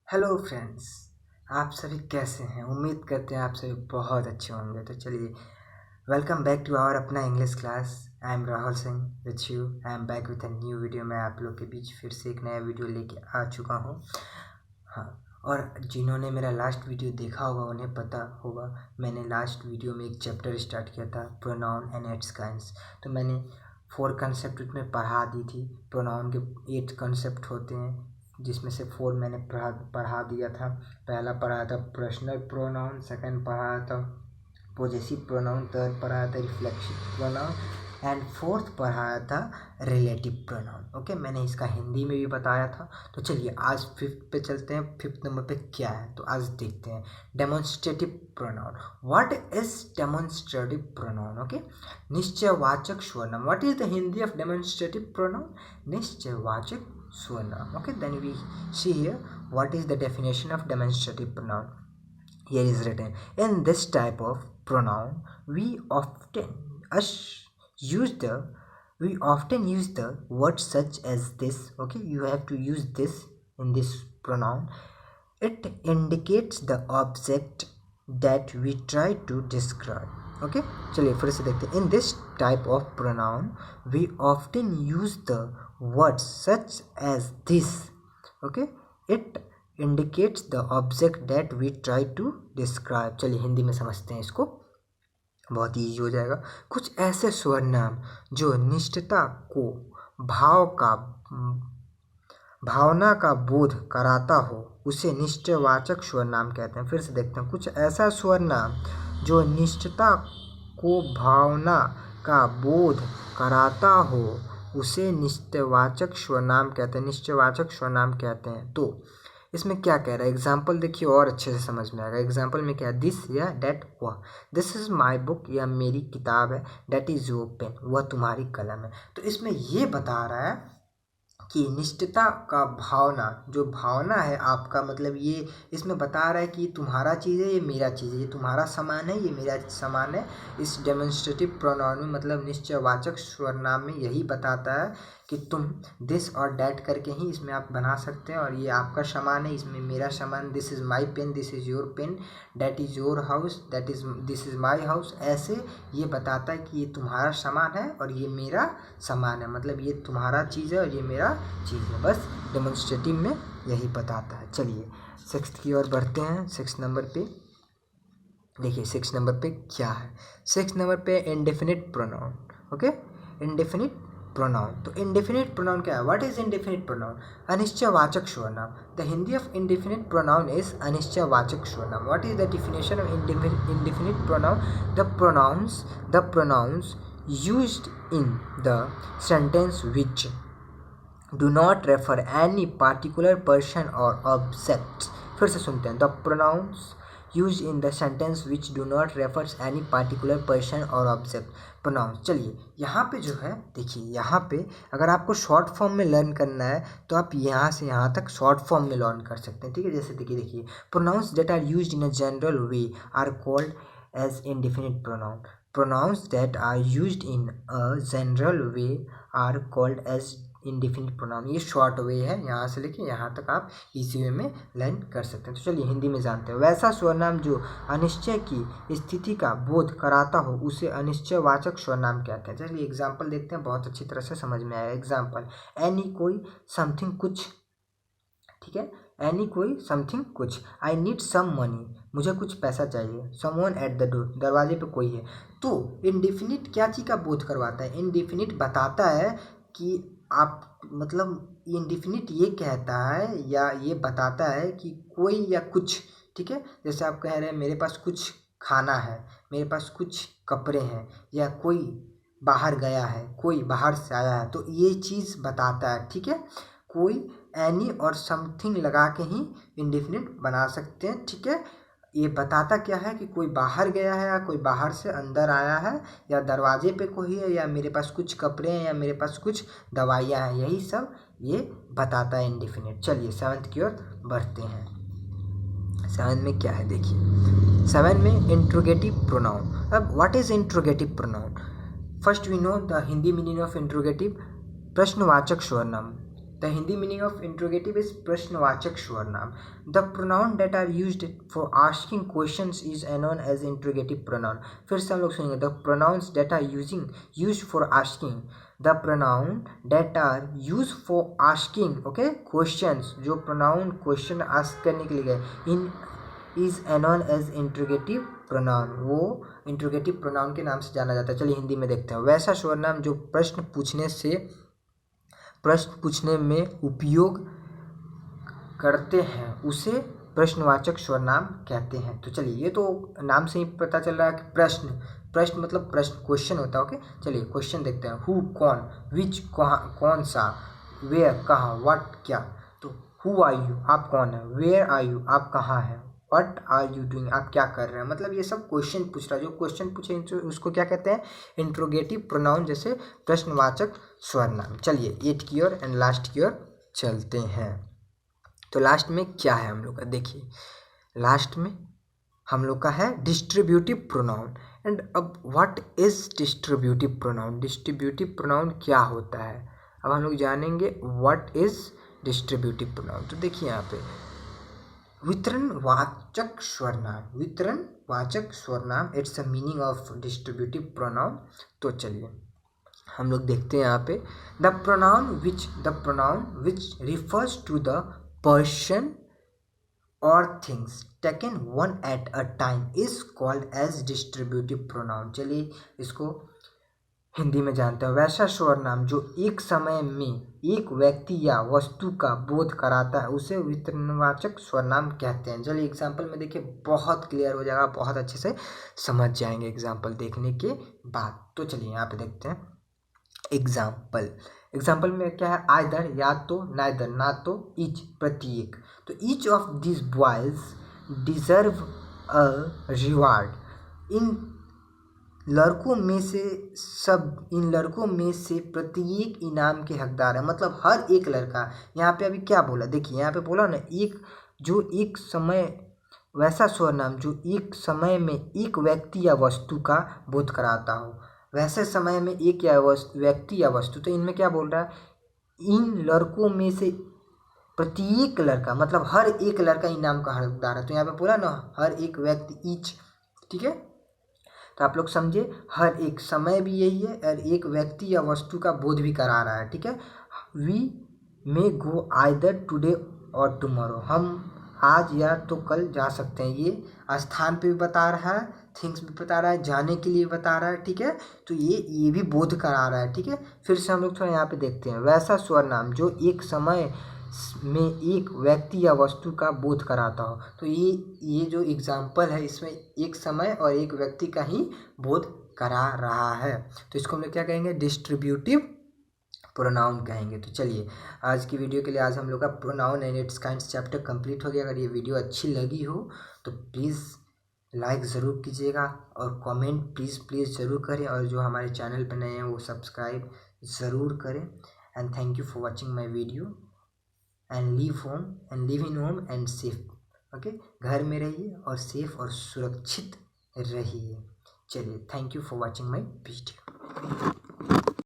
Hello friends. आप सभी कैसे हैं? उम्मीद करते हैं आप सभी बहुत अच्छे होंगे। तो चलिए, वेलकम बैक टू आवर अपना English class. I am Rahul Singh with you. I am back with a new video. मैं आप लोग के बीच फिर से एक नया वीडियो लेके आ चुका हूँ। हाँ, और जिन्होंने मेरा लास्ट वीडियो देखा होगा उन्हें पता होगा मैंने लास्ट वीडियो में एक चैप्टर स्टार्ट किया था, प्रोनाउन एंड इट्स काइंड्स। तो मैंने 4 कंसेप्ट उसमें पढ़ा दी थी। प्रोनाउन के 8 कंसेप्ट होते हैं, जिसमें से 4 मैंने पढ़ा दिया था। पहला पढ़ाया था पर्सनल प्रोनाउन, सेकंड पढ़ाया था पोजेसिव प्रोनाउन, थर्ड पढ़ाया था रिफ्लेक्सिव प्रोनाउन एंड फोर्थ पढ़ाया था रिलेटिव प्रोनाउन। ओके, मैंने इसका हिंदी में भी बताया था। तो चलिए आज फिफ्थ पे चलते हैं। फिफ्थ नंबर पे क्या है तो आज देखते हैं demonstrative pronoun. What is demonstrative pronoun? Okay, निश्चयवाचक स्वर्नाम। What is the Hindi of demonstrative pronoun? निश्चयवाचक surname. Okay, then we see here what is the definition of demonstrative pronoun. Here is written, in this type of pronoun we often use the words such as this. Okay, you have to use this in this pronoun. It indicates the object that we try to describe. Okay, चलिए फिर से देखते हैं। In this type of pronoun we often use the words such as this. Okay, it indicates the object that we try to describe. चलिए हिंदी में समझते हैं इसको, बहुत ईजी हो जाएगा। कुछ ऐसे स्वरनाम जो निष्ठता को भावना का बोध कराता हो उसे निश्चयवाचक स्वरनाम कहते हैं। फिर से देखते हैं। कुछ ऐसा स्वरनाम जो निष्ठता को भावना का बोध कराता हो उसे निश्चयवाचक स्वरनाम कहते हैं। निश्चयवाचक स्वरनाम कहते हैं। तो इसमें क्या कह रहा है, एग्जाम्पल देखिए और अच्छे से समझ में आएगा। एग्जाम्पल में क्या है, दिस या डेट वह। दिस इज माई बुक, या मेरी किताब है। डेट इज योर पेन, वह तुम्हारी कलम है। तो इसमें ये बता रहा है कि निष्ठता का भावना, जो भावना है आपका, मतलब ये इसमें बता रहा है कि तुम्हारा चीज़ है, ये मेरा चीज़ है, ये तुम्हारा सामान है, ये मेरा सामान है। इस डेमोन्स्ट्रेटिव प्रोनाउन में मतलब निश्चयवाचक स्वरनाम में यही बताता है कि तुम दिस और डैट करके ही इसमें आप बना सकते हैं। और ये आपका सामान है, इसमें मेरा सामान, this is my pen, this is your pen, that is your house, this is my house. ऐसे ये बताता है कि ये तुम्हारा सामान है और ये मेरा सामान है, मतलब ये तुम्हारा चीज़ है और ये मेरा चीज़ है। बस डेमोन्स्ट्रेटिव में यही बताता है। चलिए सिक्स्थ की ओर बढ़ते हैं। 6 नंबर पे देखिए, 6 नंबर पे क्या है। 6 नंबर पे indefinite pronoun. Okay, indefinite pronoun. तो इंडेफिनिट प्रोनाउन क्या है? What is indefinite pronoun? अनिश्चयवाचक स्वरनाम। The Hindi of indefinite pronoun is अनिश्चयवाचक स्वरनाम। What is the definition of indefinite pronoun? The pronouns used in the sentence which do not refer any particular person or objects. फिर से सुनते हैं। The pronouns used in the sentence which do not refer any particular person or object. Pronouns। चलिए यहाँ पे जो है देखिए, यहाँ पे अगर आपको शॉर्ट फॉर्म में लर्न करना है तो आप यहाँ से यहाँ तक शॉर्ट फॉर्म में लर्न कर सकते हैं। ठीक है, जैसे देखिए pronouns that are used in a general way are called as indefinite pronoun. Pronouns that are used in a general way are called as indefinite pronoun. ये शॉर्ट वे है, यहाँ से लेके यहाँ तक आप इसी वे में लर्न कर सकते हैं। तो चलिए हिंदी में जानते हैं। वैसा स्वरनाम जो अनिश्चय की स्थिति का बोध कराता हो उसे अनिश्चयवाचक स्वरनाम कहते हैं। चलिए एग्जाम्पल देखते हैं, बहुत अच्छी तरह से समझ में आया। एग्जाम्पल, एनी कोई समथिंग कुछ। ठीक है, एनी कोई समथिंग कुछ। आई नीड सम मनी, मुझे कुछ पैसा चाहिए। समवन एट द डोर, दरवाजे पे कोई है। तो इंडेफिनिट क्या चीज़ का बोध करवाता है? इंडेफिनिट बताता है कि आप, मतलब इंडेफिनिट ये कहता है या ये बताता है कि कोई या कुछ। ठीक है, जैसे आप कह रहे हैं मेरे पास कुछ खाना है, मेरे पास कुछ कपड़े हैं, या कोई बाहर गया है, कोई बाहर से आया है, तो ये चीज़ बताता है। ठीक है, कोई, एनी और समथिंग लगा के ही इंडेफिनिट बना सकते हैं। ठीक है, ये बताता क्या है कि कोई बाहर गया है, या कोई बाहर से अंदर आया है, या दरवाजे पे कोई है, या मेरे पास कुछ कपड़े हैं, या मेरे पास कुछ दवाइयाँ हैं। यही सब ये बताता है इंडेफिनिट। चलिए 7th की ओर बढ़ते हैं। 7 में क्या है देखिए। 7 में इंट्रोगेटिव प्रोनाउन। अब what is interrogative pronoun? First we know the Hindi meaning of interrogative. प्रश्नवाचक स्वरनाम। The Hindi meaning of interrogative is प्रश्नवाचक स्वर नाम. The pronoun that are used for asking questions is known as interrogative pronoun. फिर से हम लोग सुनेंगे. The pronouns that are used for asking. The pronoun that are use for asking okay questions. जो pronoun question ask करने के लिए गए इन is known as interrogative pronoun. वो इंट्रोगेटिव प्रोनाउन के नाम से जाना जाता है. चलिए हिंदी में देखते हैं. वैसा स्वर नाम जो प्रश्न पूछने में उपयोग करते हैं उसे प्रश्नवाचक स्वर नाम कहते हैं. तो चलिए ये तो नाम से ही पता चल रहा है कि प्रश्न मतलब प्रश्न क्वेश्चन होता है. ओके चलिए क्वेश्चन देखते हैं. हु कौन, विच कौन सा, वेयर कहाँ, व्हाट क्या. तो हु आर यू आप कौन है, वेयर आर यू आप कहाँ हैं, व्हाट आर यू डूइंग आप क्या कर रहे हैं. मतलब ये सब क्वेश्चन पूछ रहा है. जो क्वेश्चन पूछे उसको क्या कहते हैं, इंट्रोगेटिव प्रोनाउन जैसे प्रश्नवाचक स्वर नाम. चलिए 8 की ओर एंड लास्ट की ओर चलते हैं. तो लास्ट में क्या है हम लोग का, देखिए लास्ट में हम लोग का है डिस्ट्रीब्यूटिव प्रोनाउन. एंड अब what is distributive pronoun. Distributive pronoun क्या होता है अब हम लोग जानेंगे. What is distributive pronoun. तो देखिए यहाँ पे वितरणवाचक स्वर नाम it's a meaning of distributive pronoun. तो चलिए हम लोग देखते हैं यहाँ पे. The pronoun which refers to the person और things taken one at a time is called as distributive pronoun. चलिए इसको हिंदी में जानते हैं. वैसा स्वर नाम जो एक समय में एक व्यक्ति या वस्तु का बोध कराता है उसे वितरणवाचक स्वर नाम कहते हैं. चलिए एग्जाम्पल में देखिए बहुत क्लियर हो जाएगा, बहुत अच्छे से समझ जाएंगे एग्जाम्पल देखने के बाद. तो चलिए यहाँ पे देखते हैं एग्जाम्पल में क्या है. आइदर या तो, नाइदर ना तो, ईच प्रत्येक. तो each of this boys deserve a reward. इन लड़कों में से प्रत्येक इनाम के हकदार है. मतलब हर एक लड़का. यहाँ पे अभी क्या बोला, देखिए यहाँ पे बोला ना एक समय वैसा स्वर नाम जो एक समय में एक व्यक्ति या वस्तु का बोध कराता हो. वैसे समय में एक या व्यक्ति या वस्तु. तो इनमें क्या बोल रहा है, इन लड़कों में से प्रत्येक लड़का मतलब हर एक लड़का इनाम का हकदार है. तो यहाँ पे बोला ना हर एक व्यक्ति ईच. ठीक है तो आप लोग समझे हर एक समय भी यही है और एक व्यक्ति या वस्तु का बोध भी करा रहा है. ठीक है. We may go either today और टुमारो. हम आज या तो कल जा सकते हैं. ये स्थान पे भी बता रहा है, थिंग्स भी बता रहा है, जाने के लिए बता रहा है. ठीक है तो ये भी बोध करा रहा है. ठीक है फिर से हम लोग थोड़ा यहाँ पे देखते हैं. वैसा स्वर नाम जो एक समय में एक व्यक्ति या वस्तु का बोध कराता हो. तो ये जो एग्जाम्पल है इसमें एक समय और एक व्यक्ति का ही बोध करा रहा है. तो इसको हम लोग क्या कहेंगे, डिस्ट्रीब्यूटिव प्रोनाउन कहेंगे. तो चलिए आज की वीडियो के लिए आज हम लोग का pronoun and it's kinds chapter complete हो गया. अगर ये वीडियो अच्छी लगी हो तो प्लीज़ लाइक ज़रूर कीजिएगा और कमेंट प्लीज़ ज़रूर करें. और जो हमारे चैनल पर नए हैं वो सब्सक्राइब ज़रूर करें. And thank you for watching my video. And live in home and safe. Okay घर में रहिए और सेफ और सुरक्षित रहिए. चलिए thank you for watching my video.